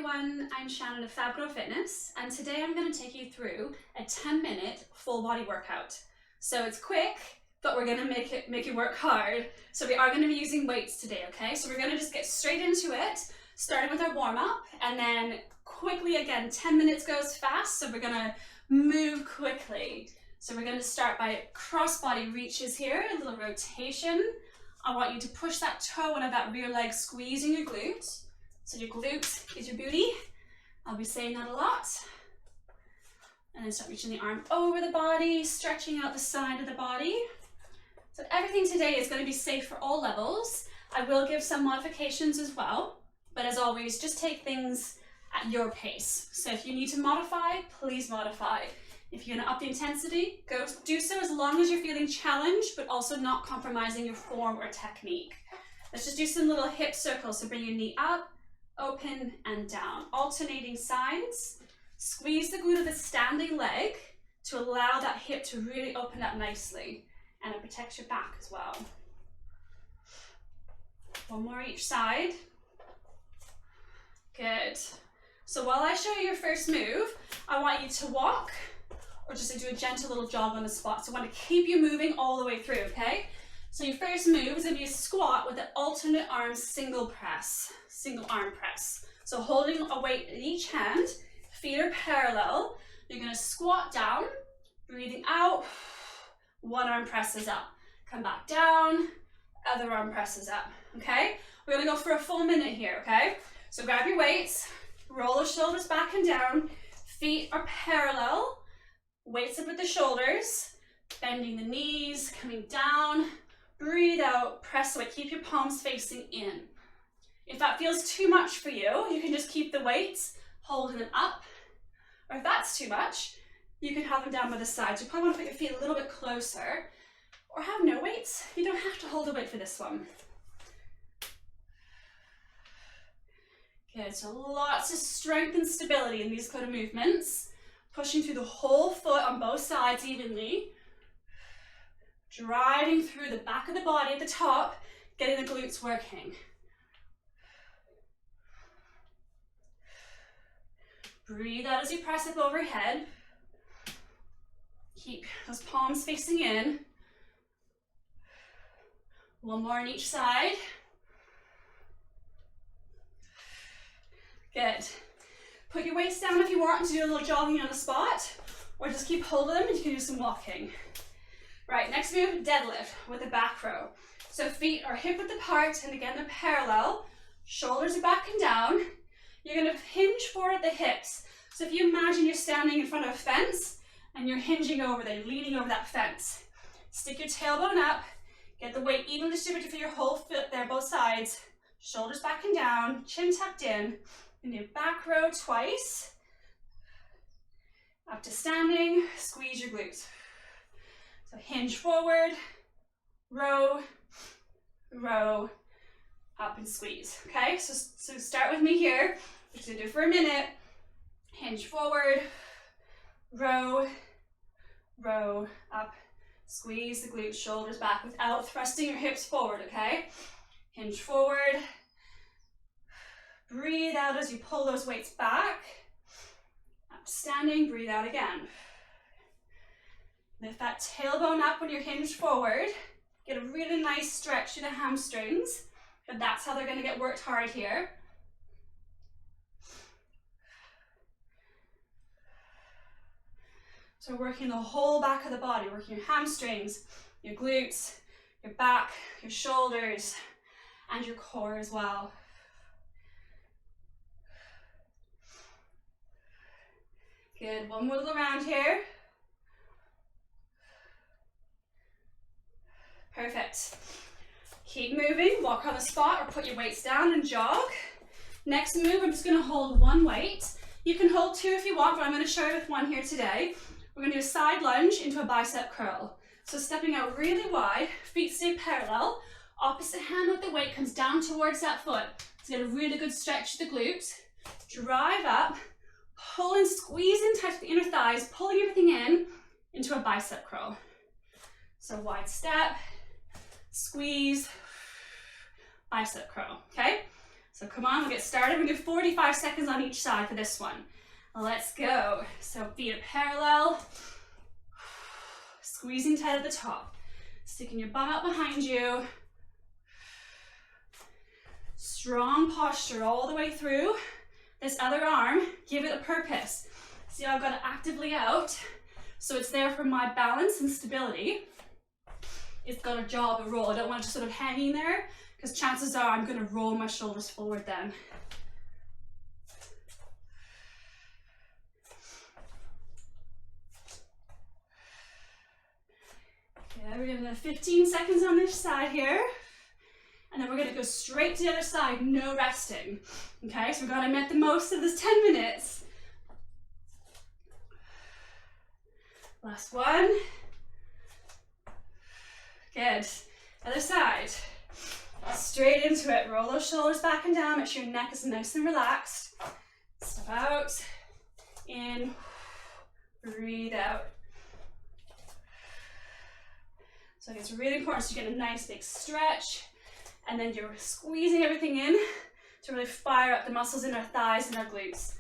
everyone, I'm Shannon of Fab Grow Fitness, and today I'm going to take you through a 10-minute full body workout. So it's quick, but we're going to make it work hard. So we are going to be using weights today, okay? So we're going to just get straight into it, starting with our warm-up, and then quickly again, 10 minutes goes fast, so we're going to move quickly. So we're going to start by cross-body reaches here, a little rotation. I want you to push that toe into that rear leg, squeezing your glute. So your glute is your booty. I'll be saying that a lot. And then start reaching the arm over the body, stretching out the side of the body. So everything today is going to be safe for all levels. I will give some modifications as well, but as always, just take things at your pace. So if you need to modify, please modify. If you're going to up the intensity, do so as long as you're feeling challenged, but also not compromising your form or technique. Let's just do some little hip circles. So bring your knee up, open and down, alternating sides. Squeeze the glute of the standing leg to allow that hip to really open up nicely, and it protects your back as well. One more each side. Good. So while I show you your first move, I want you to walk or just to do a gentle little jog on the spot. So I want to keep you moving all the way through, okay? So your first move is going to be a squat with an alternate arm single arm press. So holding a weight in each hand, feet are parallel. You're going to squat down, breathing out, one arm presses up. Come back down, other arm presses up, okay? We're going to go for a full minute here, okay? So grab your weights, roll the shoulders back and down, feet are parallel, weights up at the shoulders, bending the knees, coming down, breathe out, press away, keep your palms facing in. If that feels too much for you, you can just keep the weights, holding them up. Or if that's too much, you can have them down by the sides. You probably want to put your feet a little bit closer, or have no weights. You don't have to hold a weight for this one. Good, so lots of strength and stability in these kind of movements. Pushing through the whole foot on both sides evenly. Driving through the back of the body at the top, getting the glutes working. Breathe out as you press up overhead. Keep those palms facing in. One more on each side. Good. Put your weights down if you want to do a little jogging on the spot, or just keep holding them and you can do some walking. Right, next move, deadlift with a back row. So feet are hip width apart, and again, they're parallel. Shoulders are back and down. You're gonna hinge forward at the hips. So if you imagine you're standing in front of a fence and you're hinging over there, leaning over that fence. Stick your tailbone up, get the weight evenly distributed for your whole foot there, both sides. Shoulders back and down, chin tucked in. And do back row twice. Up to standing, squeeze your glutes. So hinge forward, row, row, up and squeeze. Okay, so start with me here. We're just gonna do it for a minute. Hinge forward, row, row, up, squeeze the glutes, shoulders back without thrusting your hips forward, okay? Hinge forward. Breathe out as you pull those weights back. Up standing, breathe out again. Lift that tailbone up when you're hinged forward. Get a really nice stretch to the hamstrings, but that's how they're going to get worked hard here. So we're working the whole back of the body, working your hamstrings, your glutes, your back, your shoulders, and your core as well. Good, one wiggle around here. Perfect. Keep moving, walk on the spot or put your weights down and jog. Next move, I'm just gonna hold one weight. You can hold two if you want, but I'm gonna show you with one here today. We're gonna do a side lunge into a bicep curl. So stepping out really wide, feet stay parallel, opposite hand with the weight comes down towards that foot. So get a really good stretch to the glutes. Drive up. Pull and squeeze and touch the inner thighs, pulling everything in into a bicep curl. So wide step, squeeze, bicep curl, okay? So come on, we'll get started. We'll do 45 seconds on each side for this one. Let's go. So feet are parallel. Squeezing tight at the top. Sticking your bum out behind you. Strong posture all the way through. This other arm, give it a purpose. See how I've got it actively out? So it's there for my balance and stability. It's got a job, a roll. I don't want it just sort of hanging there, because chances are I'm going to roll my shoulders forward then. Okay, we're going to do 15 seconds on this side here. And then we're going to go straight to the other side, no resting. Okay, so we've got to make the most of this 10 minutes. Last one. Good. Other side. Straight into it. Roll those shoulders back and down. Make sure your neck is nice and relaxed. Step out. In. Breathe out. So it's really important so you get a nice big stretch. And then you're squeezing everything in to really fire up the muscles in our thighs and our glutes.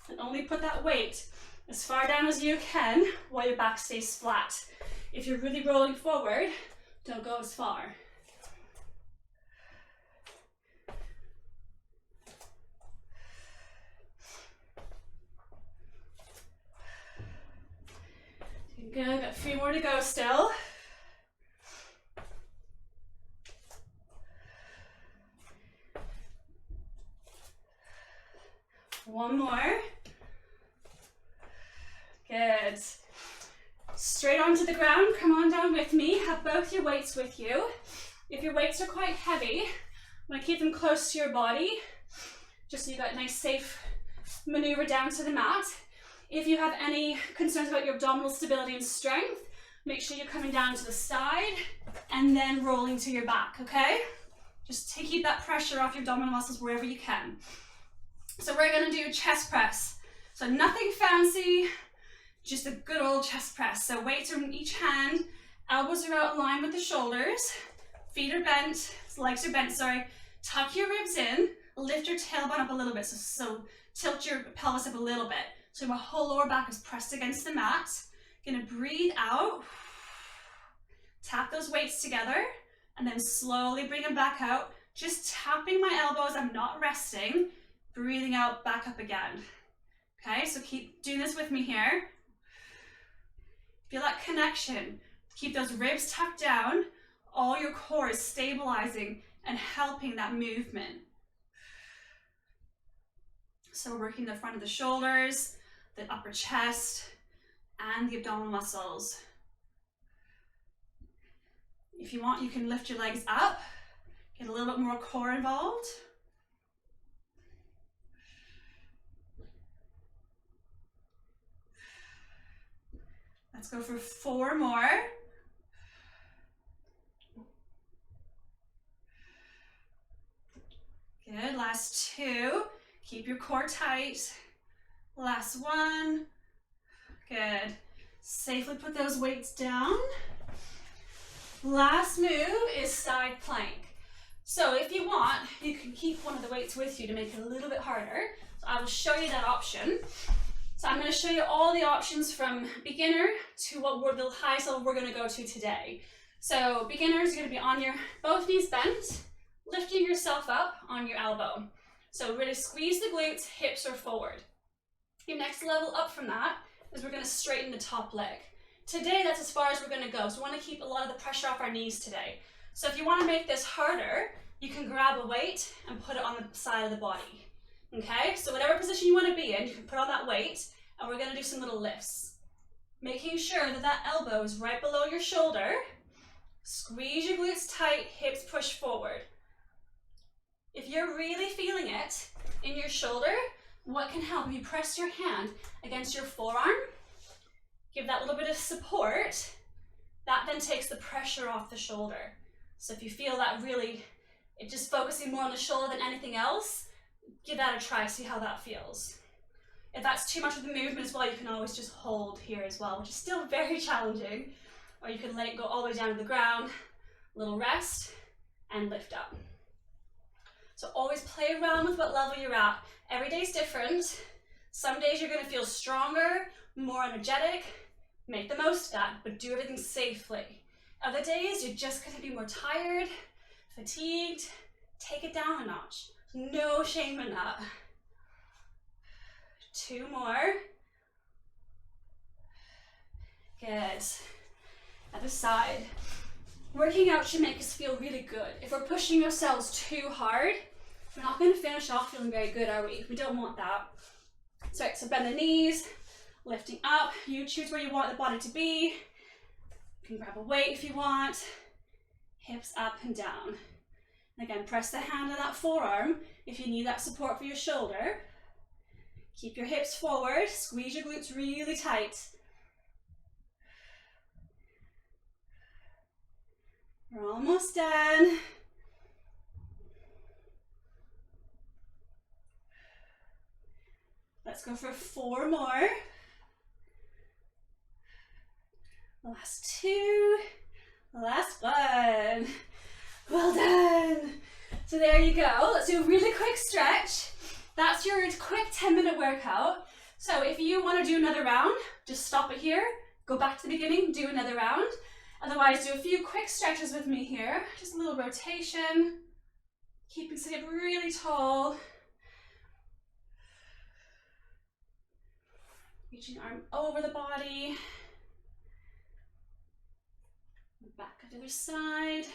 And only put that weight as far down as you can while your back stays flat. If you're really rolling forward, don't go as far. Good, got a few more to go still. One more. Good. Straight onto the ground. Come on down with me. Have both your weights with you. If your weights are quite heavy, I'm going to keep them close to your body, just so you got a nice safe maneuver down to the mat. If you have any concerns about your abdominal stability and strength, make sure you're coming down to the side and then rolling to your back, okay? Just to keep that pressure off your abdominal muscles wherever you can. So we're going to do chest press. So nothing fancy, just a good old chest press. So weights are in each hand, elbows are out in line with the shoulders, feet are bent, legs are bent, sorry. Tuck your ribs in, lift your tailbone up a little bit, so tilt your pelvis up a little bit. So my whole lower back is pressed against the mat. Gonna breathe out, tap those weights together, and then slowly bring them back out. Just tapping my elbows, I'm not resting. Breathing out, back up again. Okay, so keep doing this with me here. Feel that connection. Keep those ribs tucked down. All your core is stabilizing and helping that movement. So we're working the front of the shoulders, the upper chest, and the abdominal muscles. If you want, you can lift your legs up, get a little bit more core involved. Let's go for 4 more. Good, last 2. Keep your core tight. Last 1. Good. Safely put those weights down. Last move is side plank. So if you want, you can keep one of the weights with you to make it a little bit harder. So I will show you that option. So I'm going to show you all the options from beginner to the highest level we're going to go to today. So beginner is going to be on your both knees bent, lifting yourself up on your elbow. So really squeeze the glutes, hips are forward. Your next level up from that is we're going to straighten the top leg. Today that's as far as we're going to go. So we want to keep a lot of the pressure off our knees today. So if you want to make this harder, you can grab a weight and put it on the side of the body. Okay, so whatever position you want to be in, you can put on that weight, and we're going to do some little lifts. Making sure that that elbow is right below your shoulder. Squeeze your glutes tight, hips push forward. If you're really feeling it in your shoulder, what can help? If you press your hand against your forearm, give that little bit of support, that then takes the pressure off the shoulder. So if you feel that really, it just focusing more on the shoulder than anything else, give that a try, see how that feels. If that's too much of the movement as well, you can always just hold here as well, which is still very challenging. Or you can let it go all the way down to the ground, little rest, and lift up. So always play around with what level you're at. Every day is different. Some days you're going to feel stronger, more energetic. Make the most of that, but do everything safely. Other days you're just going to be more tired, fatigued. Take it down a notch. No shame in that. 2 more. Good. Other side. Working out should make us feel really good. If we're pushing ourselves too hard, we're not going to finish off feeling very good, are we? We don't want that. So bend the knees, lifting up. You choose where you want the body to be. You can grab a weight if you want. Hips up and down. And again, press the hand on that forearm if you need that support for your shoulder. Keep your hips forward. Squeeze your glutes really tight. We're almost done. Let's go for 4 more. Last 2. Last one. Well done. So there you go. Let's do a really quick stretch. That's your quick 10-minute workout. So if you want to do another round, just stop it here. Go back to the beginning, do another round. Otherwise, do a few quick stretches with me here. Just a little rotation. Keeping sitting up really tall. Reaching arm over the body. Back to the other side.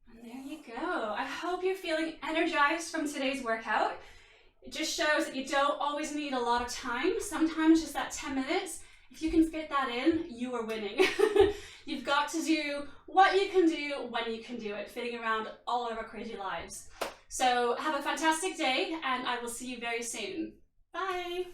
And there you go. I hope you're feeling energized from today's workout. It just shows that you don't always need a lot of time. Sometimes just that 10 minutes. If you can fit that in, you are winning. You've got to do what you can do when you can do it, fitting around all of our crazy lives. So have a fantastic day, and I will see you very soon. Bye.